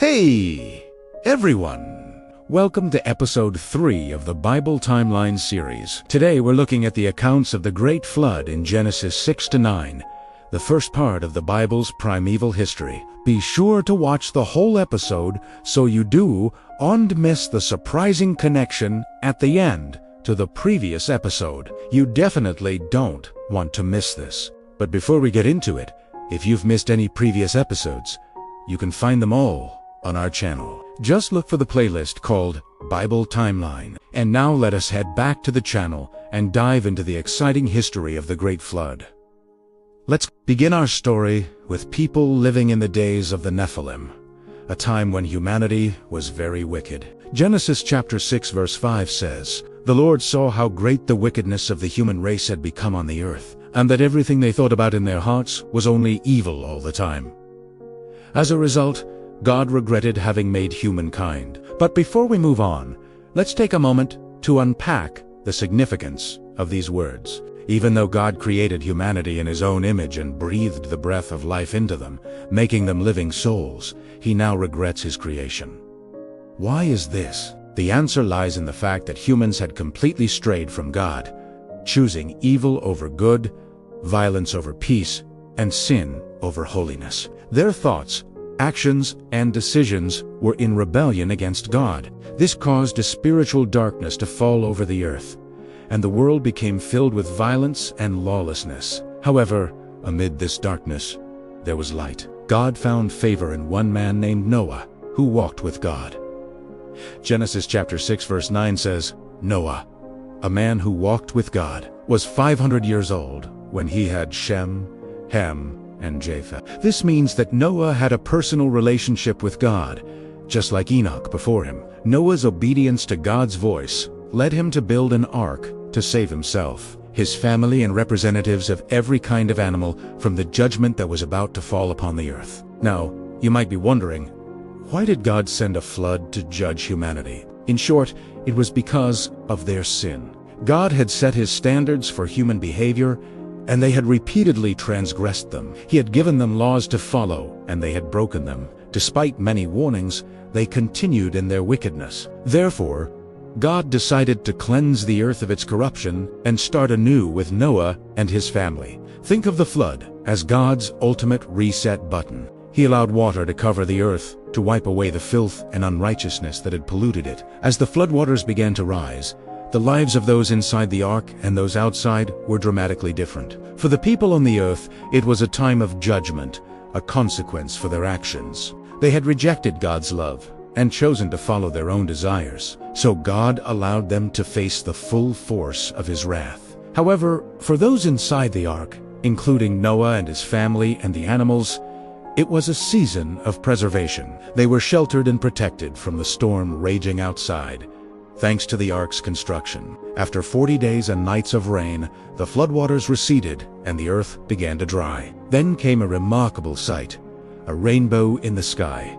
Hey, everyone! Welcome to episode 3 of the Bible Timeline series. Today we're looking at the accounts of the Great Flood in Genesis 6 to 9, the first part of the Bible's primeval history. Be sure to watch the whole episode so you don't miss the surprising connection at the end to the previous episode. You definitely don't want to miss this. But before we get into it, if you've missed any previous episodes, you can find them all on our channel. Just look for the playlist called Bible Timeline. And now let us head back to the channel and dive into the exciting history of the Great Flood. Let's begin our story with people living in the days of the Nephilim, a time when humanity was very wicked. Genesis chapter 6 verse 5 says, "The Lord saw how great the wickedness of the human race had become on the earth, and that everything they thought about in their hearts was only evil all the time." As a result, God regretted having made humankind. But before we move on, let's take a moment to unpack the significance of these words. Even though God created humanity in His own image and breathed the breath of life into them, making them living souls, He now regrets His creation. Why is this? The answer lies in the fact that humans had completely strayed from God, choosing evil over good, violence over peace, and sin over holiness. Their thoughts, actions, and decisions were in rebellion against God. This caused a spiritual darkness to fall over the earth, and the world became filled with violence and lawlessness. However, amid this darkness, there was light. God found favor in one man named Noah, who walked with God. Genesis chapter 6 verse 9 says, "Noah, a man who walked with God, was 500 years old when he had Shem, Ham, and Japheth." This means that Noah had a personal relationship with God, just like Enoch before him. Noah's obedience to God's voice led him to build an ark to save himself, his family, and representatives of every kind of animal from the judgment that was about to fall upon the earth. Now, you might be wondering, why did God send a flood to judge humanity? In short, it was because of their sin. God had set His standards for human behavior, and they had repeatedly transgressed them. He had given them laws to follow, and they had broken them. Despite many warnings, they continued in their wickedness. Therefore, God decided to cleanse the earth of its corruption and start anew with Noah and his family. Think of the flood as God's ultimate reset button. He allowed water to cover the earth, to wipe away the filth and unrighteousness that had polluted it. As the floodwaters began to rise, the lives of those inside the ark and those outside were dramatically different. For the people on the earth, it was a time of judgment, a consequence for their actions. They had rejected God's love and chosen to follow their own desires. So God allowed them to face the full force of His wrath. However, for those inside the ark, including Noah and his family and the animals, it was a season of preservation. They were sheltered and protected from the storm raging outside, thanks to the ark's construction. After 40 days and nights of rain, the floodwaters receded and the earth began to dry. Then came a remarkable sight, a rainbow in the sky.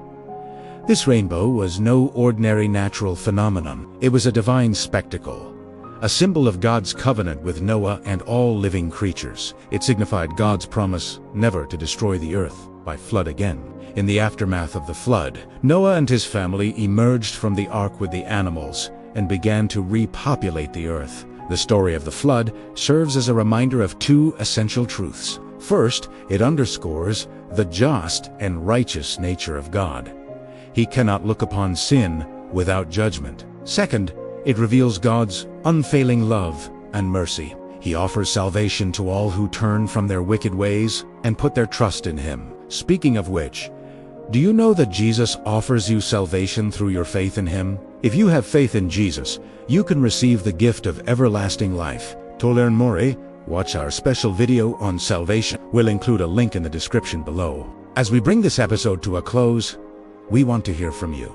This rainbow was no ordinary natural phenomenon. It was a divine spectacle, a symbol of God's covenant with Noah and all living creatures. It signified God's promise never to destroy the earth by flood again. In the aftermath of the flood, Noah and his family emerged from the ark with the animals and began to repopulate the earth. The story of the flood serves as a reminder of two essential truths. First, it underscores the just and righteous nature of God. He cannot look upon sin without judgment. Second, it reveals God's unfailing love and mercy. He offers salvation to all who turn from their wicked ways and put their trust in Him. Speaking of which, do you know that Jesus offers you salvation through your faith in Him? If you have faith in Jesus, you can receive the gift of everlasting life. To learn more, watch our special video on salvation. We'll include a link in the description below. As we bring this episode to a close, we want to hear from you.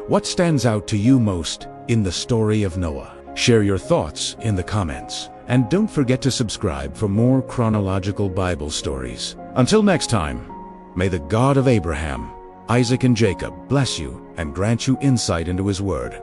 What stands out to you most in the story of Noah? Share your thoughts in the comments. And don't forget to subscribe for more chronological Bible stories. Until next time, may the God of Abraham, Isaac, and Jacob bless you and grant you insight into His Word.